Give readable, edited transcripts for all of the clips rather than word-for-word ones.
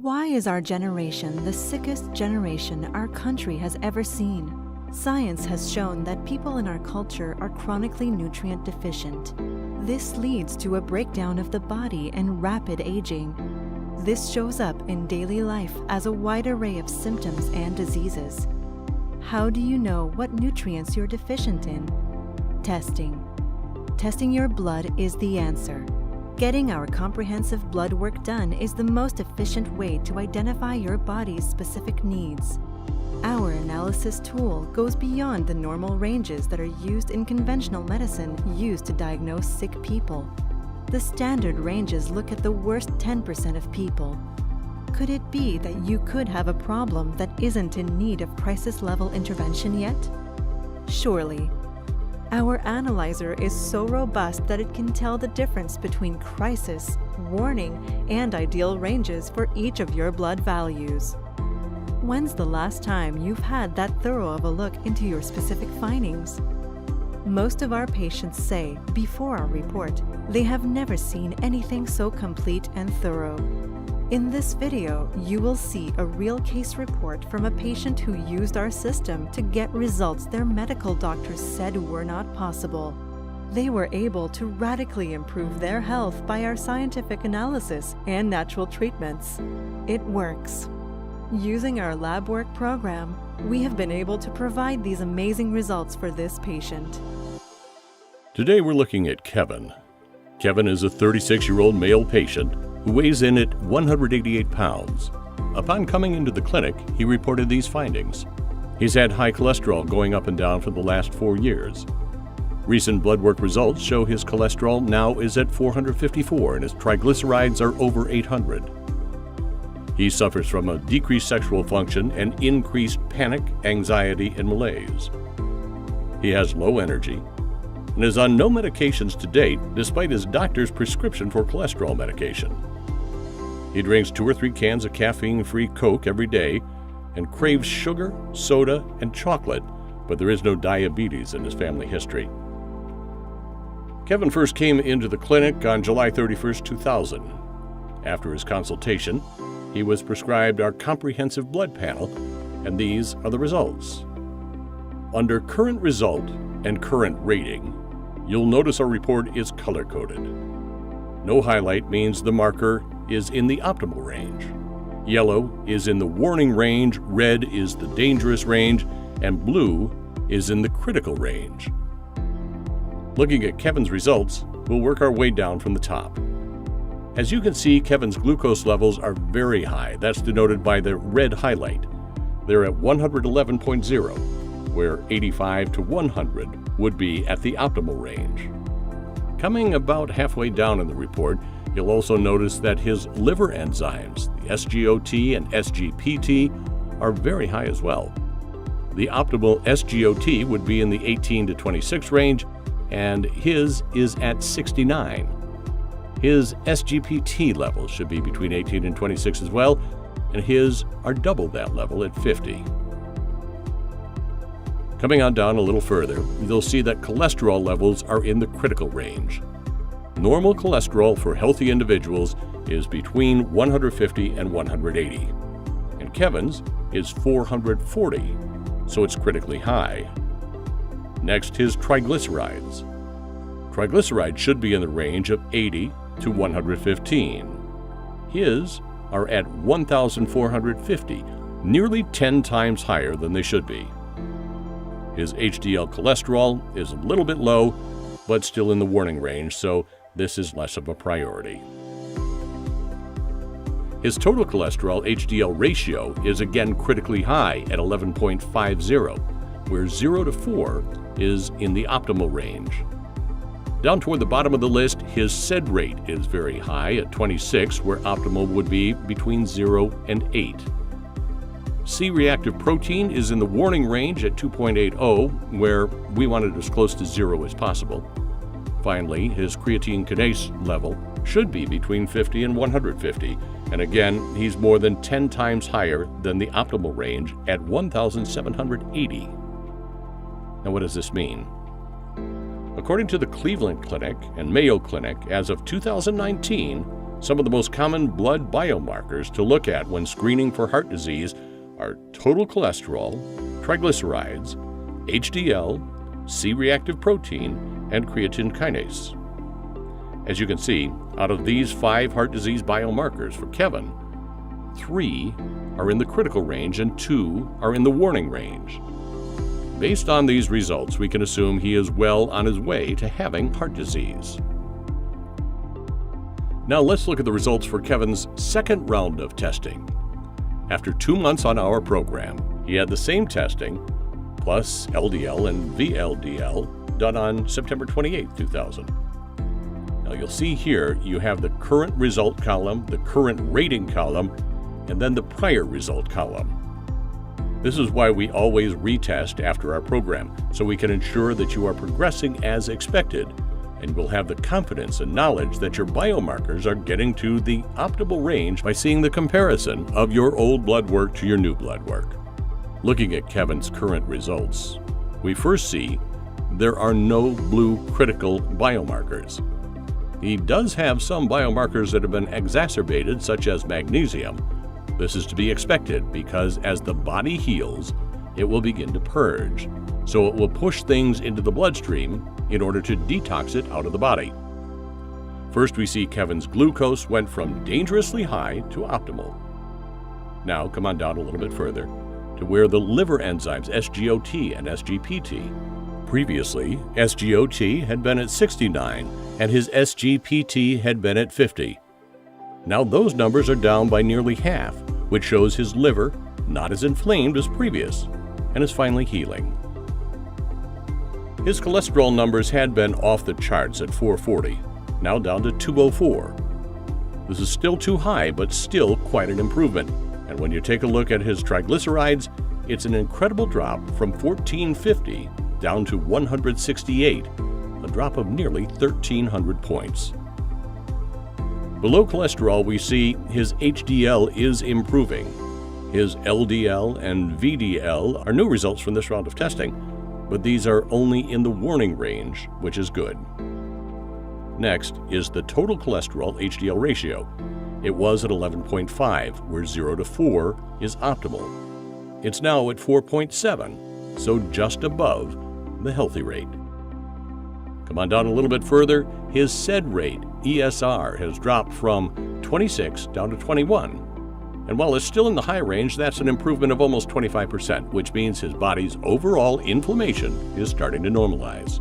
Why is our generation the sickest generation our country has ever seen? Science has shown that people in our culture are chronically nutrient deficient. This leads to a breakdown of the body and rapid aging. This shows up in daily life as a wide array of symptoms and diseases. How do you know what nutrients you're deficient in? Testing. Testing your blood is the answer. Getting our comprehensive blood work done is the most efficient way to identify your body's specific needs. Our analysis tool goes beyond the normal ranges that are used in conventional medicine used to diagnose sick people. The standard ranges look at the worst 10% of people. Could it be that you could have a problem that isn't in need of crisis-level intervention yet? Surely. Our analyzer is so robust that it can tell the difference between crisis, warning, and ideal ranges for each of your blood values. When's the last time you've had that thorough of a look into your specific findings? Most of our patients say, before our report, they have never seen anything so complete and thorough. In this video, you will see a real case report from a patient who used our system to get results their medical doctors said were not possible. They were able to radically improve their health by our scientific analysis and natural treatments. It works. Using our lab work program, we have been able to provide these amazing results for this patient. Today we're looking at Kevin. Kevin is a 36-year-old male patient who weighs in at 188 pounds. Upon coming into the clinic, he reported these findings. He's had high cholesterol going up and down for the last 4 years. Recent blood work results show his cholesterol now is at 454 and his triglycerides are over 800. He suffers from a decreased sexual function and increased panic, anxiety, and malaise. He has low energy and is on no medications to date despite his doctor's prescription for cholesterol medication. He drinks 2 or 3 cans of caffeine-free Coke every day and craves sugar, soda, and chocolate, but there is no diabetes in his family history. Kevin first came into the clinic on July 31, 2000. After his consultation, he was prescribed our comprehensive blood panel, and these are the results. Under current result and current rating, you'll notice our report is color-coded. No highlight means the marker is in the optimal range. Yellow is in the warning range, red is the dangerous range, and blue is in the critical range. Looking at Kevin's results, we'll work our way down from the top. As you can see, Kevin's glucose levels are very high. That's denoted by the red highlight. They're at 111.0, where 85 to 100 would be at the optimal range. Coming about halfway down in the report, you'll also notice that his liver enzymes, the SGOT and SGPT, are very high as well. The optimal SGOT would be in the 18 to 26 range, and his is at 69. His SGPT levels should be between 18 and 26 as well, and his are double that level at 50. Coming on down a little further, you'll see that cholesterol levels are in the critical range. Normal cholesterol for healthy individuals is between 150 and 180, and Kevin's is 440, so it's critically high. Next, his triglycerides. Triglycerides should be in the range of 80 to 115. His are at 1,450, nearly 10 times higher than they should be. His HDL cholesterol is a little bit low, but still in the warning range, so this is less of a priority. His total cholesterol HDL ratio is again critically high at 11.50, where 0 to 4 is in the optimal range. Down toward the bottom of the list, his SED rate is very high at 26, where optimal would be between 0 and 8. C-reactive protein is in the warning range at 2.80, where we want it as close to 0 as possible. Finally, his creatine kinase level should be between 50 and 150, and again, he's more than 10 times higher than the optimal range at 1,780. Now, what does this mean? According to the Cleveland Clinic and Mayo Clinic, as of 2019, Some of the most common blood biomarkers to look at when screening for heart disease are total cholesterol, triglycerides, HDL, C-reactive protein, and creatine kinase. As you can see, out of these 5 heart disease biomarkers for Kevin, 3 are in the critical range and 2 are in the warning range. Based on these results, we can assume he is well on his way to having heart disease. Now let's look at the results for Kevin's second round of testing. After 2 months on our program, he had the same testing, plus LDL and VLDL, done on September 28, 2000. Now you'll see here you have the current result column, the current rating column, and then the prior result column. This is why we always retest after our program, so we can ensure that you are progressing as expected, and will have the confidence and knowledge that your biomarkers are getting to the optimal range by seeing the comparison of your old blood work to your new blood work. Looking at Kevin's current results, we first see there are no blue critical biomarkers. He does have some biomarkers that have been exacerbated, such as magnesium. This is to be expected because as the body heals, it will begin to purge. So it will push things into the bloodstream in order to detox it out of the body. First, we see Kevin's glucose went from dangerously high to optimal. Now come on down a little bit further to where the liver enzymes SGOT and SGPT. Previously, SGOT had been at 69 and his SGPT had been at 50. Now those numbers are down by nearly half, which shows his liver not as inflamed as previous and is finally healing. His cholesterol numbers had been off the charts at 440, now down to 204. This is still too high, but still quite an improvement. And when you take a look at his triglycerides, it's an incredible drop from 1450 down to 168, a drop of nearly 1,300 points. Below cholesterol, we see his HDL is improving. His LDL and VDL are new results from this round of testing, but these are only in the warning range, which is good. Next is the total cholesterol HDL ratio. It was at 11.5, where 0 to 4 is optimal. It's now at 4.7, so just above the healthy rate. Come on down a little bit further, his SED rate, ESR, has dropped from 26 down to 21. And while it's still in the high range, that's an improvement of almost 25%, which means his body's overall inflammation is starting to normalize.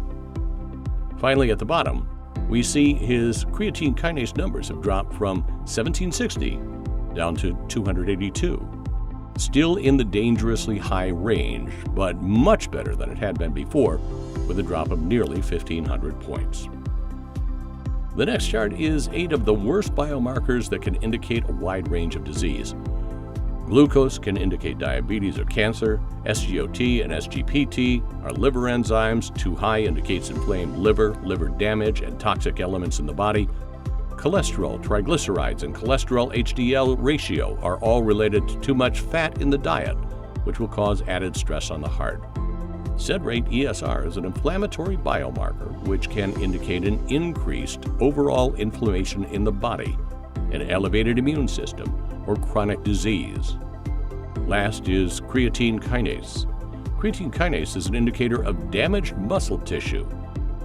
Finally, at the bottom, we see his creatine kinase numbers have dropped from 1760 down to 282. Still in the dangerously high range, but much better than it had been before, with a drop of nearly 1,500 points. The next chart is 8 of the worst biomarkers that can indicate a wide range of disease. Glucose can indicate diabetes or cancer. SGOT and SGPT are liver enzymes. Too high indicates inflamed liver, liver damage, and toxic elements in the body. Cholesterol, triglycerides, and cholesterol HDL ratio are all related to too much fat in the diet, which will cause added stress on the heart. SED rate ESR is an inflammatory biomarker which can indicate an increased overall inflammation in the body, an elevated immune system, or chronic disease. Last is creatine kinase. Creatine kinase is an indicator of damaged muscle tissue.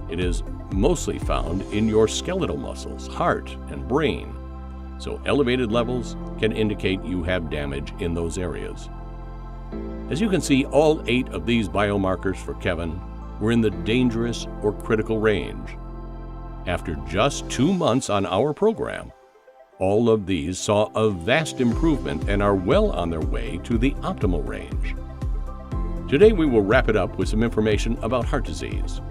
It is mostly found in your skeletal muscles, heart, and brain. So elevated levels can indicate you have damage in those areas. As you can see, all 8 of these biomarkers for Kevin were in the dangerous or critical range. After just 2 months on our program, all of these saw a vast improvement and are well on their way to the optimal range. Today we will wrap it up with some information about heart disease.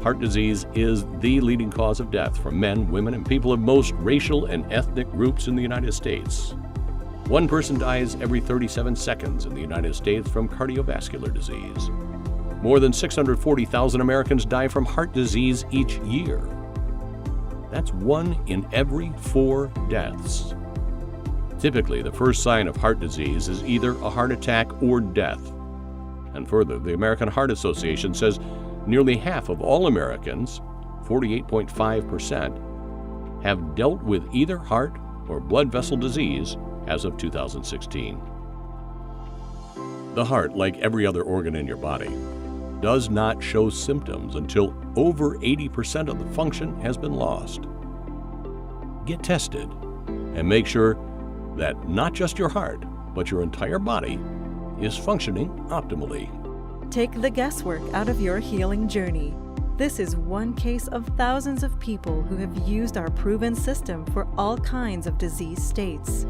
Heart disease is the leading cause of death for men, women, and people of most racial and ethnic groups in the United States. 1 person dies every 37 seconds in the United States from cardiovascular disease. More than 640,000 Americans die from heart disease each year. That's 1 in every 4 deaths. Typically, the first sign of heart disease is either a heart attack or death. And further, the American Heart Association says nearly half of all Americans, 48.5%, have dealt with either heart or blood vessel disease as of 2016. The heart, like every other organ in your body, does not show symptoms until over 80% of the function has been lost. Get tested and make sure that not just your heart, but your entire body is functioning optimally. Take the guesswork out of your healing journey. This is one case of thousands of people who have used our proven system for all kinds of disease states.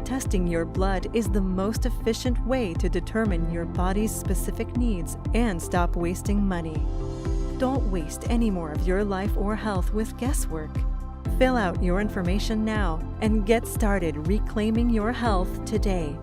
Testing your blood is the most efficient way to determine your body's specific needs and stop wasting money. Don't waste any more of your life or health with guesswork. Fill out your information now and get started reclaiming your health today.